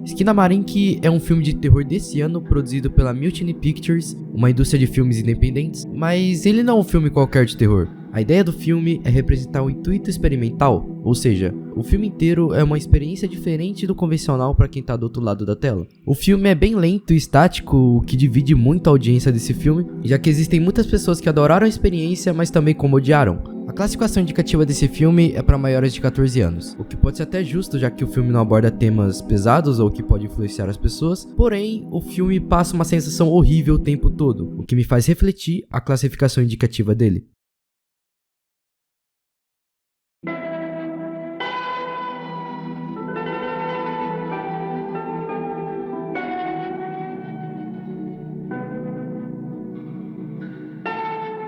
Skinamarink é um filme de terror desse ano produzido pela Mutiny Pictures, uma indústria de filmes independentes, mas ele não é um filme qualquer de terror. A ideia do filme é representar um intuito experimental, ou seja, o filme inteiro é uma experiência diferente do convencional para quem tá do outro lado da tela. O filme é bem lento e estático, o que divide muito a audiência desse filme, já que existem muitas pessoas que adoraram a experiência, mas também como odiaram. A classificação indicativa desse filme é para maiores de 14 anos, o que pode ser até justo, já que o filme não aborda temas pesados ou que pode influenciar as pessoas, porém, o filme passa uma sensação horrível o tempo todo, o que me faz refletir a classificação indicativa dele.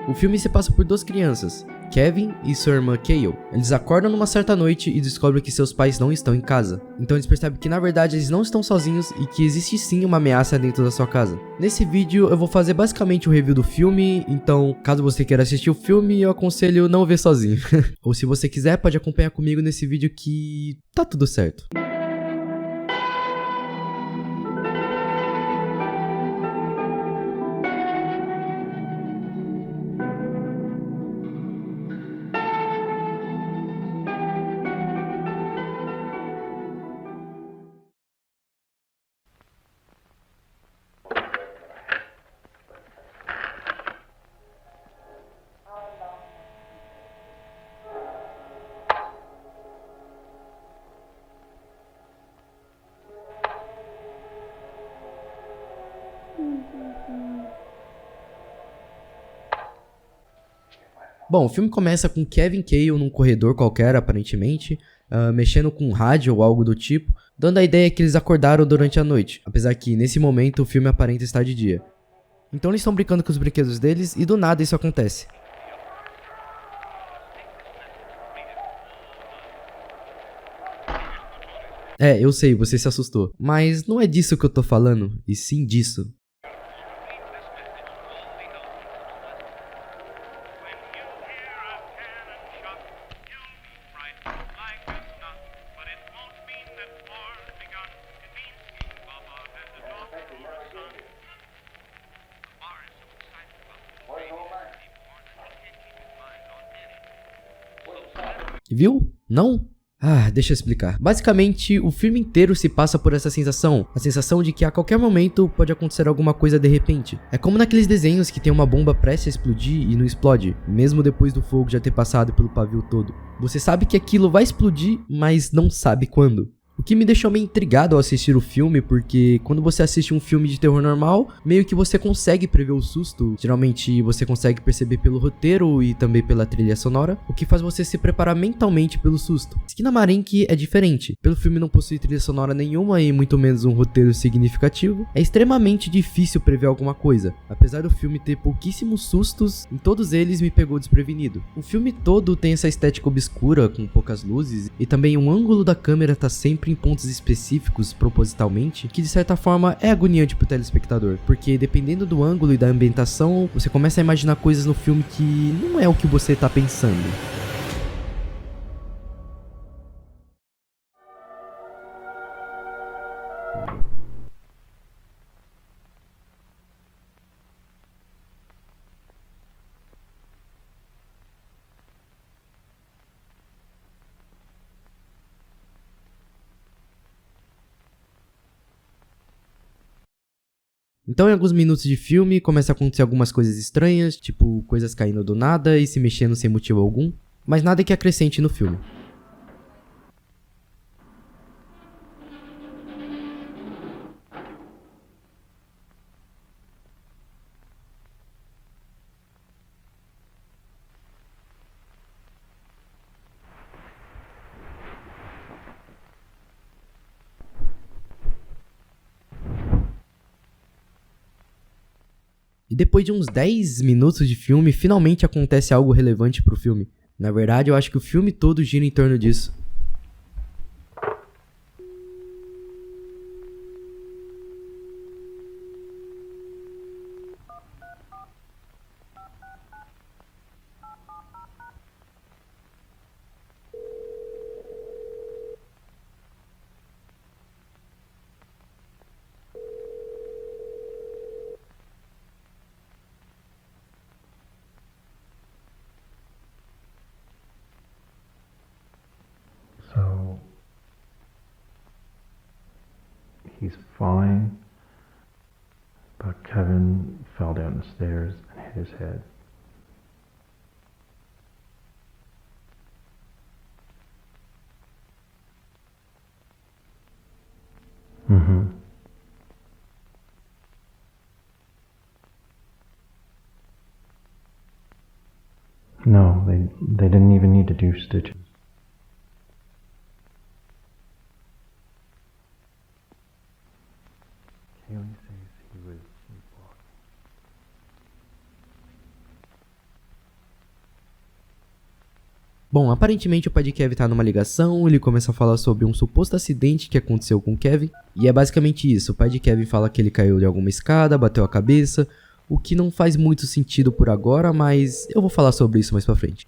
O filme se passa por duas crianças, Kevin e sua irmã Kale. Eles acordam numa certa noite e descobrem que seus pais não estão em casa. Então eles percebem que na verdade eles não estão sozinhos e que existe sim uma ameaça dentro da sua casa. Nesse vídeo eu vou fazer basicamente um review do filme, então caso você queira assistir o filme eu aconselho não ver sozinho. Ou se você quiser pode acompanhar comigo nesse vídeo que tá tudo certo. Bom, o filme começa com Kevin e Kale num corredor qualquer, aparentemente, mexendo com um rádio ou algo do tipo, dando a ideia que eles acordaram durante a noite, apesar que nesse momento o filme aparenta estar de dia. Então eles estão brincando com os brinquedos deles e do nada isso acontece. É, eu sei, você se assustou, mas não é disso que eu tô falando, e sim disso. Viu? Não? Ah, deixa eu explicar. Basicamente, o filme inteiro se passa por essa sensação, a sensação de que a qualquer momento pode acontecer alguma coisa de repente. É como naqueles desenhos que tem uma bomba prestes a explodir e não explode, mesmo depois do fogo já ter passado pelo pavio todo. Você sabe que aquilo vai explodir, mas não sabe quando. O que me deixou meio intrigado ao assistir o filme, porque quando você assiste um filme de terror normal, meio que você consegue prever o susto. Geralmente você consegue perceber pelo roteiro e também pela trilha sonora, o que faz você se preparar mentalmente pelo susto. Skinamarink é diferente. Pelo filme não possui trilha sonora nenhuma e muito menos um roteiro significativo, é extremamente difícil prever alguma coisa. Apesar do filme ter pouquíssimos sustos, em todos eles me pegou desprevenido. O filme todo tem essa estética obscura, com poucas luzes, e também o ângulo da câmera tá sempre em pontos específicos propositalmente, que de certa forma é agoniante pro telespectador, porque dependendo do ângulo e da ambientação, você começa a imaginar coisas no filme que não é o que você tá pensando. Então, em alguns minutos de filme, começa a acontecer algumas coisas estranhas, tipo coisas caindo do nada e se mexendo sem motivo algum, mas nada que acrescente no filme. E depois de uns 10 minutos de filme, finalmente acontece algo relevante pro filme. Na verdade, eu acho que o filme todo gira em torno disso. he's fine. But Kevin fell down the stairs and hit his head. Mm-hmm. No, they didn't even need to do stitches. Kaylee says he was sleepwalking. Bom, aparentemente o pai de Kevin tá numa ligação, ele começa a falar sobre um suposto acidente que aconteceu com Kevin, e é basicamente isso, o pai de Kevin fala que ele caiu de alguma escada, bateu a cabeça, o que não faz muito sentido por agora, mas eu vou falar sobre isso mais pra frente.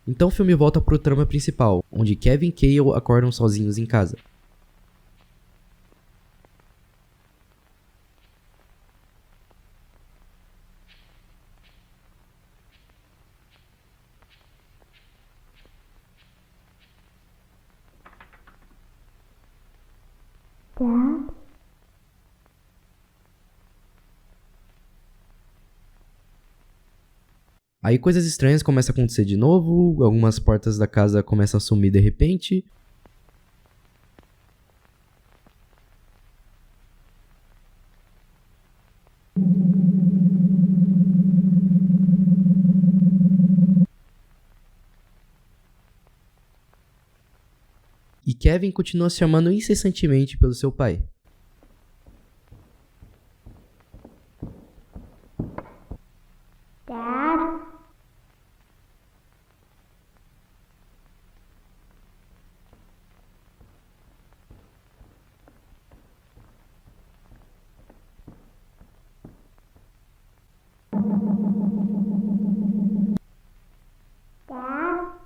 Então o filme volta pro trama principal, onde Kevin e Cale acordam sozinhos em casa. Dad? Aí coisas estranhas começam a acontecer de novo, algumas portas da casa começam a sumir de repente. E Kevin continua se chamando incessantemente pelo seu pai. Dad? Dad?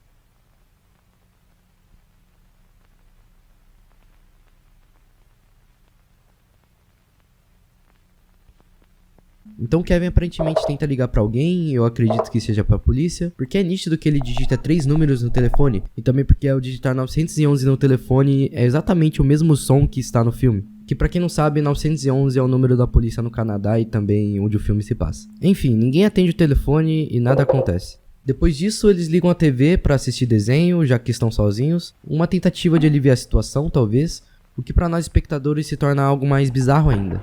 Então Kevin aparentemente tenta ligar pra alguém, eu acredito que seja pra polícia, porque é nítido que ele digita 3 números no telefone, e também porque ao digitar 911 no telefone é exatamente o mesmo som que está no filme. Que pra quem não sabe, 911 é o número da polícia no Canadá e também onde o filme se passa. Enfim, ninguém atende o telefone e nada acontece. Depois disso, eles ligam a TV pra assistir desenho, já que estão sozinhos, uma tentativa de aliviar a situação, talvez, o que pra nós espectadores se torna algo mais bizarro ainda.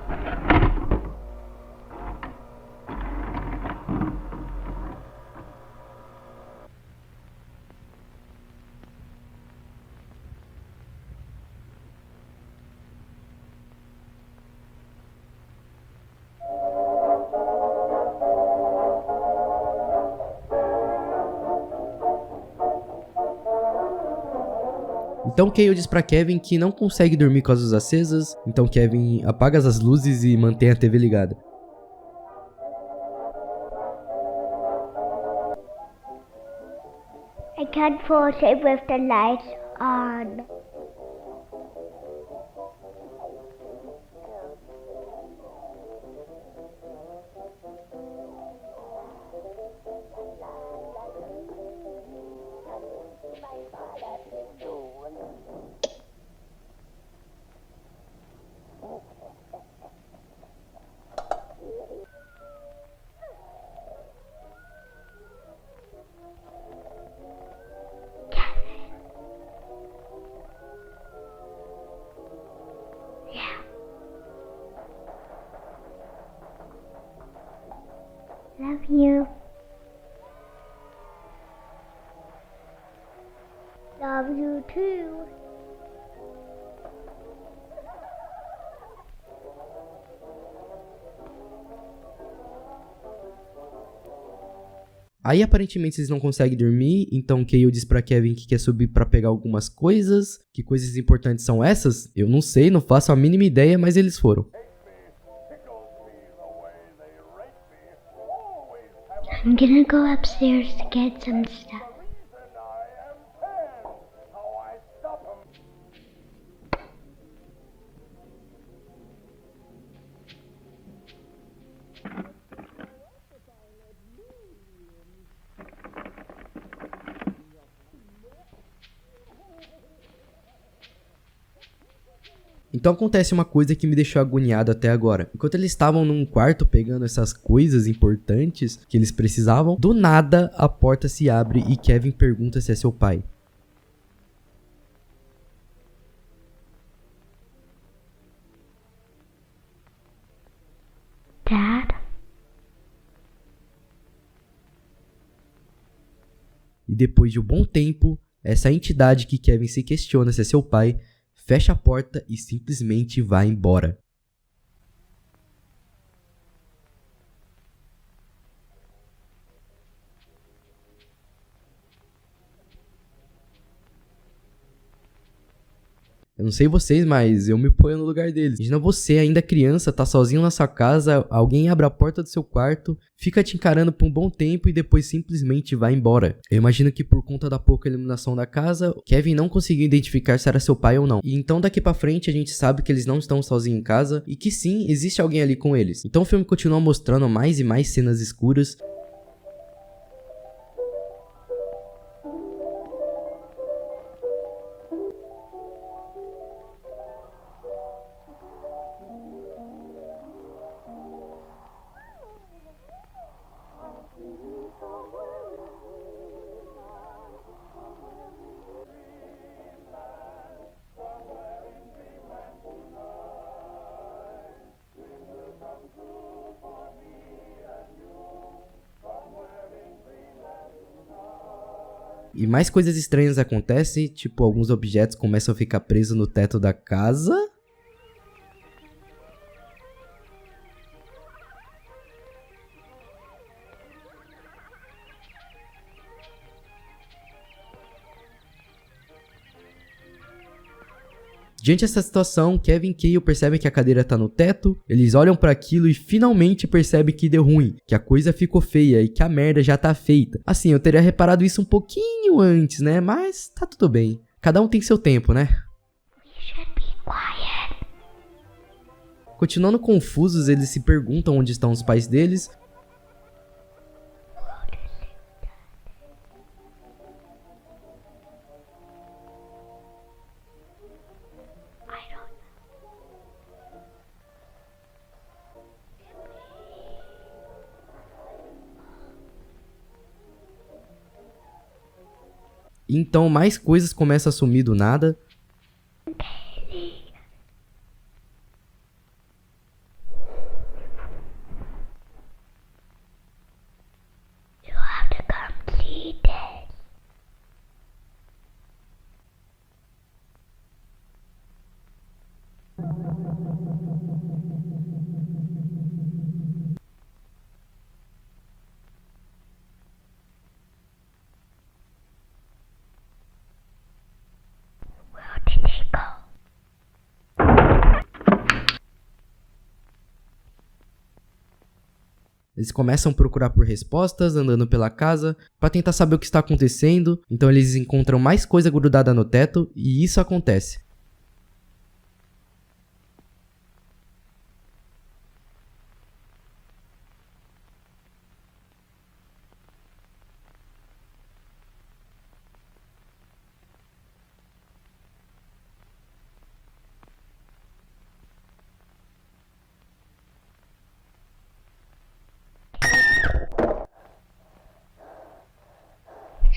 Então Cale diz pra Kevin que não consegue dormir com as luzes acesas, então Kevin apaga as luzes e mantém a TV ligada. I can't fall asleep with the lights on. Love you. Love you too. Aí aparentemente eles não conseguem dormir, então Cale diz pra Kevin que quer subir pra pegar algumas coisas. Que coisas importantes são essas? Eu não sei, não faço a mínima ideia, mas eles foram. I'm gonna go upstairs to get some stuff. Então acontece uma coisa que me deixou agoniado até agora. Enquanto eles estavam num quarto pegando essas coisas importantes que eles precisavam, do nada a porta se abre e Kevin pergunta se é seu pai. Dad? E depois de um bom tempo, essa entidade que Kevin se questiona se é seu pai, fecha a porta e simplesmente vai embora. Eu não sei vocês, mas eu me ponho no lugar deles. Imagina você, ainda criança, tá sozinho na sua casa, alguém abre a porta do seu quarto, fica te encarando por um bom tempo e depois simplesmente vai embora. Eu imagino que por conta da pouca iluminação da casa, Kevin não conseguiu identificar se era seu pai ou não. E então daqui pra frente a gente sabe que eles não estão sozinhos em casa e que sim, existe alguém ali com eles. Então o filme continua mostrando mais e mais cenas escuras. E mais coisas estranhas acontecem, tipo alguns objetos começam a ficar presos no teto da casa. Diante dessa situação, Kevin e Kale percebem que a cadeira tá no teto, eles olham pra aquilo e finalmente percebem que deu ruim, que a coisa ficou feia e que a merda já tá feita. Assim, eu teria reparado isso um pouquinho antes, né? Mas tá tudo bem. Cada um tem seu tempo, né? We should be quiet. Continuando confusos, eles se perguntam onde estão os pais deles. Então mais coisas começam a sumir do nada. You have to come see this. Where did they go? Eles começam a procurar por respostas, andando pela casa, para tentar saber o que está acontecendo. Então eles encontram mais coisa grudada no teto, e isso acontece.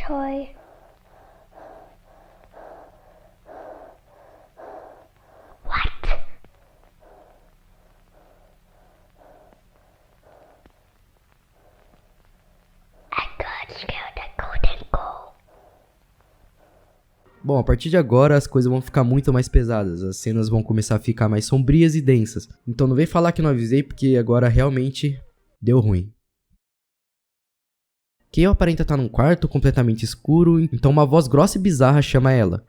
Troy. What? I got scared I couldn't go. Bom, a partir de agora as coisas vão ficar muito mais pesadas, as cenas vão começar a ficar mais sombrias e densas. Então não vem falar que não avisei, porque agora realmente deu ruim. Kale aparenta estar num quarto completamente escuro, então uma voz grossa e bizarra chama ela.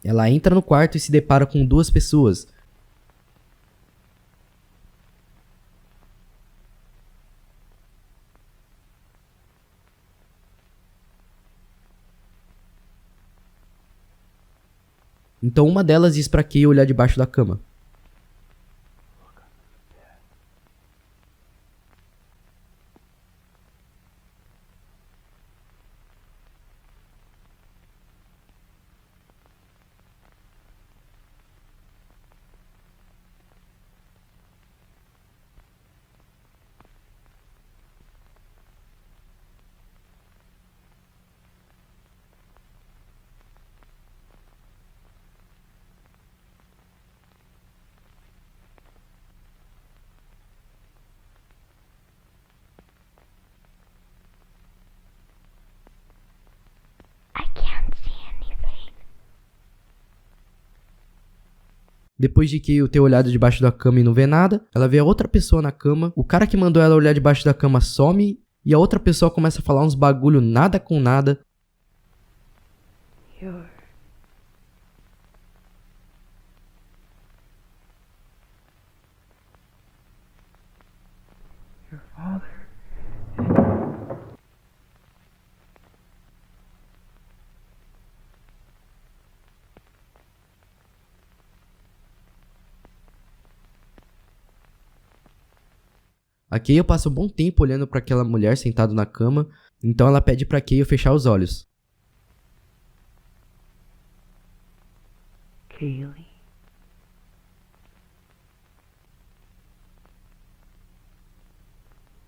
Ela entra no quarto e se depara com duas pessoas. Então uma delas diz pra Kay olhar debaixo da cama. I can't see anything. Depois de Kay ter olhado debaixo da cama e não vê nada, ela vê a outra pessoa na cama, o cara que mandou ela olhar debaixo da cama some, e a outra pessoa começa a falar uns bagulho nada com nada. Your father. A Kay passa um bom tempo olhando pra aquela mulher sentada na cama, então ela pede pra Kay fechar os olhos. Kaylee.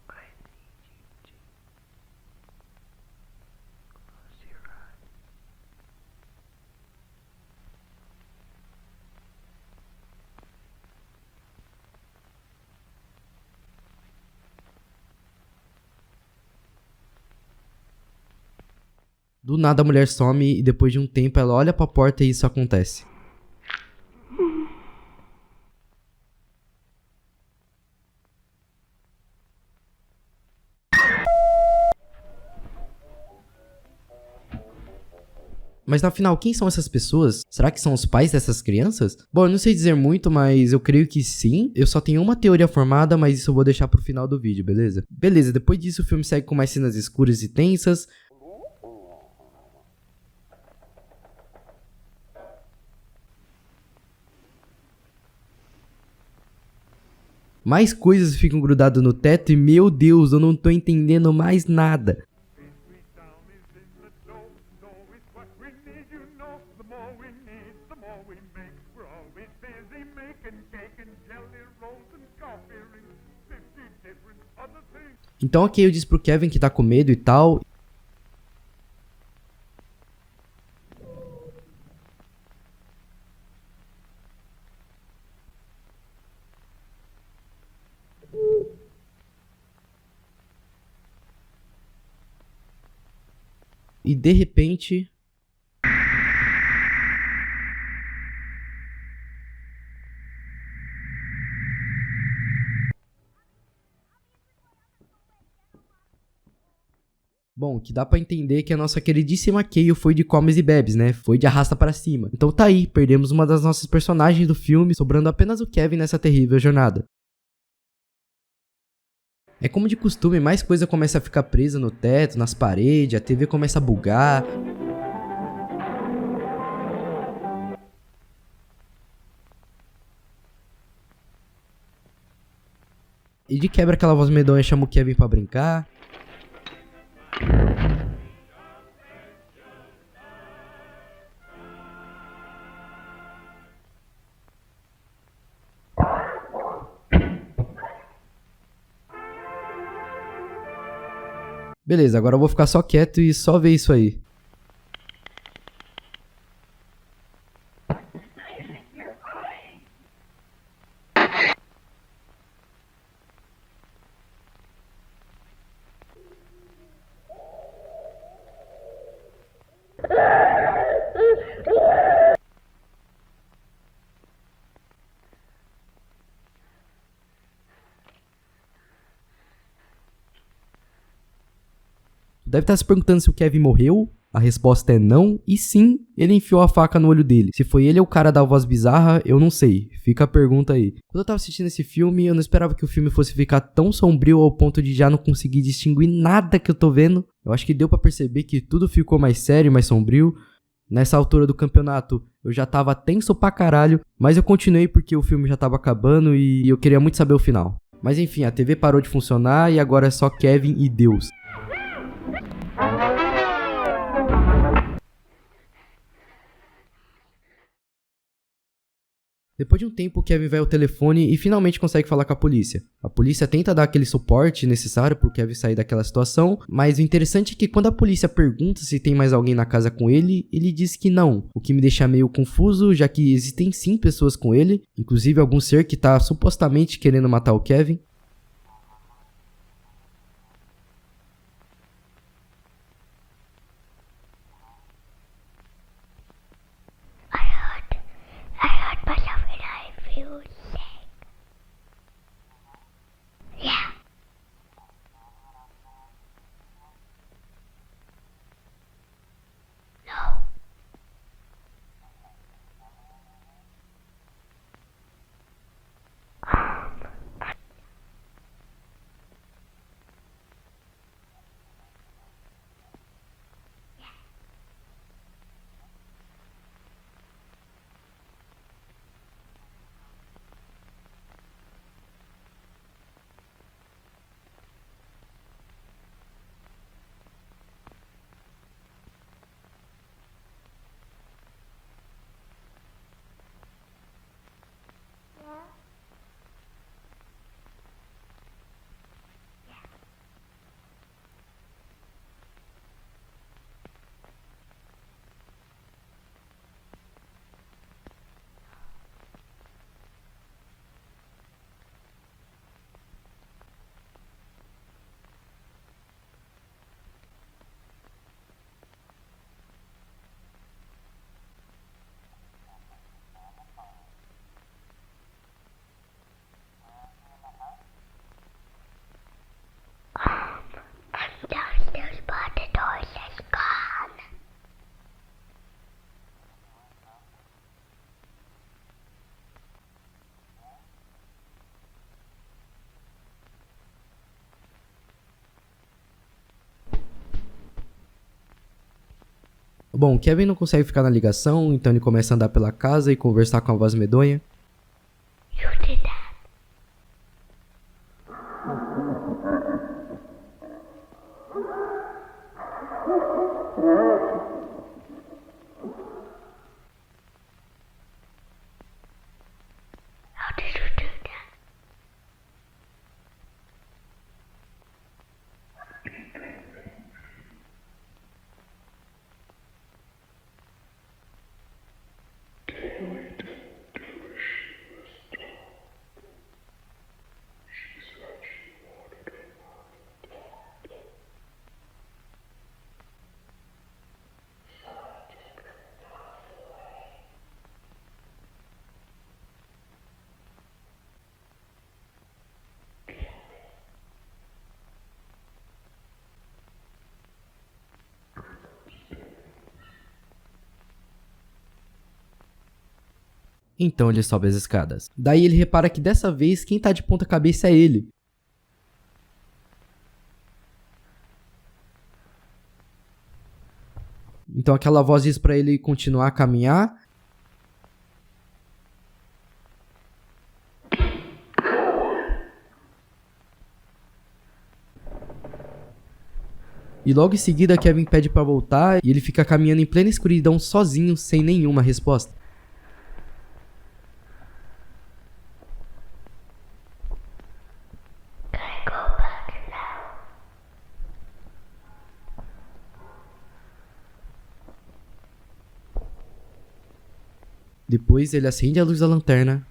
I need you to close your eyes. Do nada a mulher some e depois de um tempo ela olha pra porta e isso acontece. Mas na final, quem são essas pessoas? Será que são os pais dessas crianças? Bom, eu não sei dizer muito, mas eu creio que sim. Eu só tenho uma teoria formada, mas isso eu vou deixar pro final do vídeo, beleza? Beleza, depois disso o filme segue com mais cenas escuras e tensas. Mais coisas ficam grudadas no teto e, meu Deus, eu não tô entendendo mais nada. Então a Kay diz pro Kevin que tá com medo e tal. E de repente... Bom, que dá pra entender que a nossa queridíssima Kay foi de comes e bebes, né? Foi de arrasta pra cima. Então tá aí, perdemos uma das nossas personagens do filme, sobrando apenas o Kevin nessa terrível jornada. É como de costume, mais coisa começa a ficar presa no teto, nas paredes, a TV começa a bugar. E de quebra aquela voz medonha chama o Kevin pra brincar. Beleza, agora eu vou ficar só quieto e só ver isso aí. Deve estar se perguntando se o Kevin morreu. A resposta é não, e sim, ele enfiou a faca no olho dele. Se foi ele ou o cara da voz bizarra, eu não sei. Fica a pergunta aí. Quando eu tava assistindo esse filme, eu não esperava que o filme fosse ficar tão sombrio ao ponto de já não conseguir distinguir nada que eu tô vendo. Eu acho que deu pra perceber que tudo ficou mais sério, mais sombrio. Nessa altura do campeonato, eu já tava tenso pra caralho, mas eu continuei porque o filme já tava acabando e eu queria muito saber o final. Mas enfim, a TV parou de funcionar e agora é só Kevin e Deus. Depois de um tempo, o Kevin vai ao telefone e finalmente consegue falar com a polícia. A polícia tenta dar aquele suporte necessário pro Kevin sair daquela situação, mas o interessante é que quando a polícia pergunta se tem mais alguém na casa com ele, ele diz que não, o que me deixa meio confuso, já que existem sim pessoas com ele, inclusive algum ser que tá supostamente querendo matar o Kevin. I hurt myself and I feel sick. Yeah. No. I'm downstairs, but the door is gone. Bom, Kevin não consegue ficar na ligação, então ele começa a andar pela casa e conversar com a voz medonha. You did that. How did you do that? Então ele sobe as escadas. Daí ele repara que dessa vez quem tá de ponta cabeça é ele. Então aquela voz diz pra ele continuar a caminhar. E logo em seguida Kevin pede pra voltar e ele fica caminhando em plena escuridão sozinho, sem nenhuma resposta. Depois ele acende a luz da lanterna.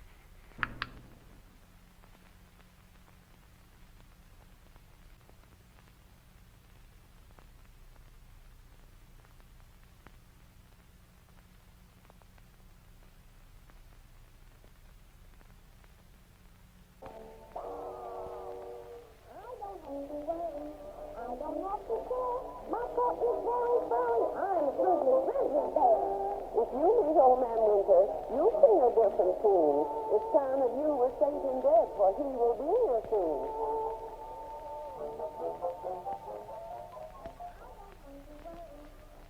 If you meet old man Winter, you'll sing a different tune. It's time that you were safe in bed, for he will be here soon.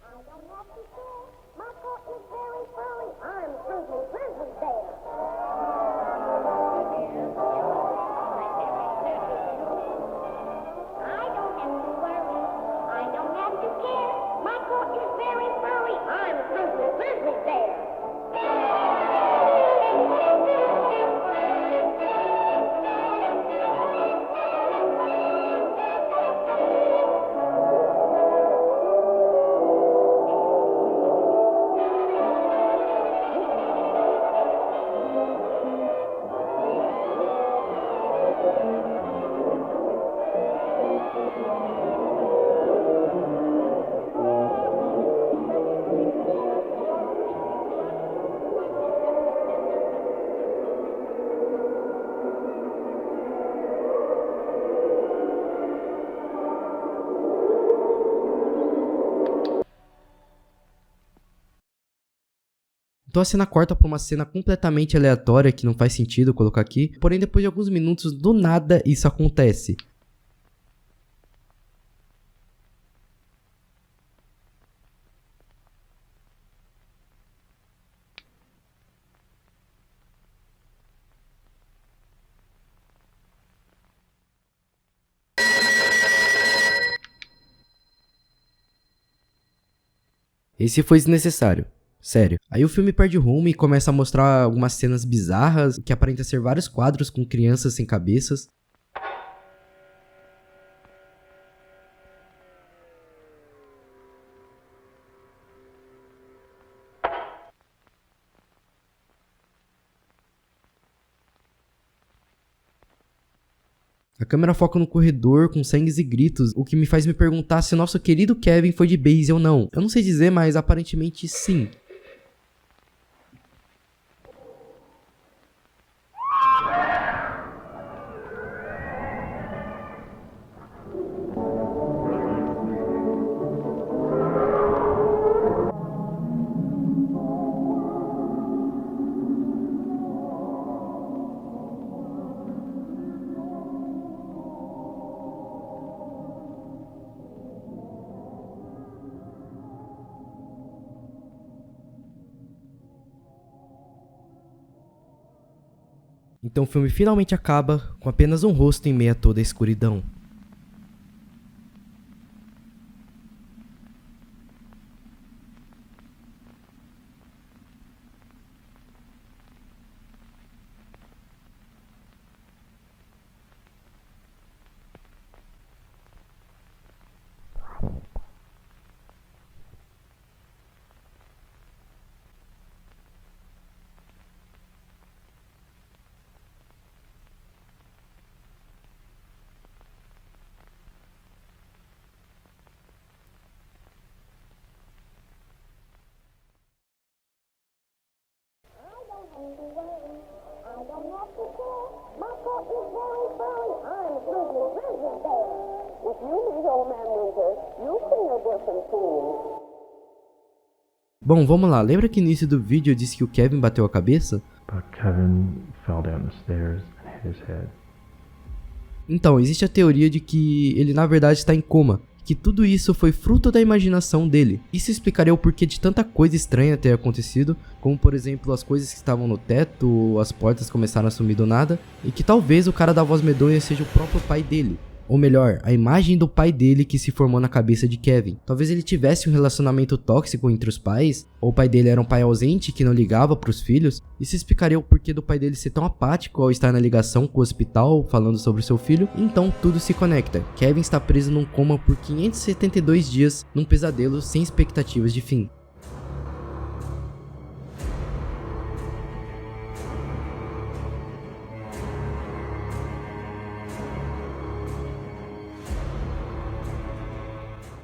I don't have to say. My coat is very furry. I'm Grizzly, Grizzly Bear. I don't have to worry. I don't have to care. My coat is very furry. I'm Grizzly, Grizzly Bear. Então a cena corta pra uma cena completamente aleatória que não faz sentido colocar aqui. Porém, depois de alguns minutos, do nada, isso acontece. Esse foi desnecessário. Sério. Aí o filme perde rumo e começa a mostrar algumas cenas bizarras, que aparenta ser vários quadros com crianças sem cabeças. A câmera foca no corredor com sangues e gritos, o que me faz me perguntar se o nosso querido Kevin foi de base ou não. Eu não sei dizer, mas aparentemente sim. Então o filme finalmente acaba com apenas um rosto em meio a toda a escuridão. I don't have to care. My coat is very furry. I'm Grizzly, Grizzly Bear. If you meet Old Man Winter, you'll sing a different tune. Bom, vamos lá. Lembra que no início do vídeo eu disse que o Kevin bateu a cabeça? But Kevin fell down the stairs and hit his head. Então, existe a teoria de que ele na verdade está em coma, que tudo isso foi fruto da imaginação dele. Isso explicaria o porquê de tanta coisa estranha ter acontecido, como por exemplo as coisas que estavam no teto, ou as portas começaram a sumir do nada, e que talvez o cara da voz medonha seja o próprio pai dele. Ou melhor, a imagem do pai dele que se formou na cabeça de Kevin. Talvez ele tivesse um relacionamento tóxico entre os pais, ou o pai dele era um pai ausente que não ligava pros filhos. Isso explicaria o porquê do pai dele ser tão apático ao estar na ligação com o hospital falando sobre seu filho. Então tudo se conecta. Kevin está preso num coma por 572 dias, num pesadelo sem expectativas de fim.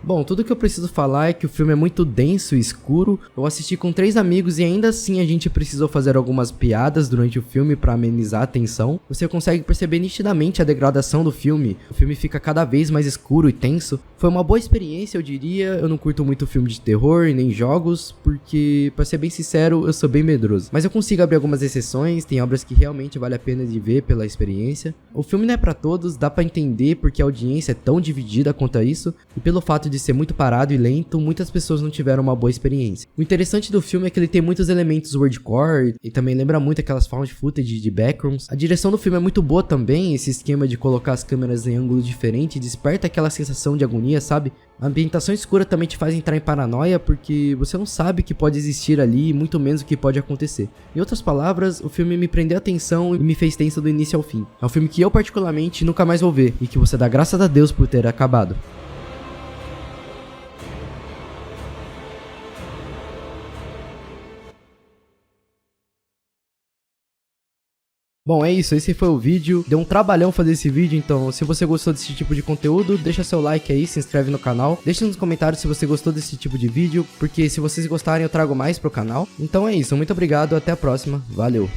Bom, tudo que eu preciso falar é que o filme é muito denso e escuro. Eu assisti com 3 amigos e ainda assim a gente precisou fazer algumas piadas durante o filme para amenizar a tensão. Você consegue perceber nitidamente a degradação do filme. O filme fica cada vez mais escuro e tenso. Foi uma boa experiência, eu diria. Eu não curto muito filme de terror e nem jogos, porque, pra ser bem sincero, eu sou bem medroso. Mas eu consigo abrir algumas exceções, tem obras que realmente vale a pena de ver pela experiência. O filme não é pra todos, dá pra entender porque a audiência é tão dividida quanto a isso, e pelo fato fato de ser muito parado e lento, muitas pessoas não tiveram uma boa experiência. O interessante do filme é que ele tem muitos elementos wordcore e também lembra muito aquelas found footage de backrooms. A direção do filme é muito boa também, esse esquema de colocar as câmeras em ângulo diferente desperta aquela sensação de agonia, sabe? A ambientação escura também te faz entrar em paranoia porque você não sabe o que pode existir ali e muito menos o que pode acontecer. Em outras palavras, o filme me prendeu a atenção e me fez tenso do início ao fim. É um filme que eu particularmente nunca mais vou ver e que você dá graças a Deus por ter acabado. Bom, é isso, esse foi o vídeo, deu um trabalhão fazer esse vídeo, então se você gostou desse tipo de conteúdo, deixa seu like aí, se inscreve no canal, deixa nos comentários se você gostou desse tipo de vídeo, porque se vocês gostarem eu trago mais pro canal. Então é isso, muito obrigado, até a próxima, valeu!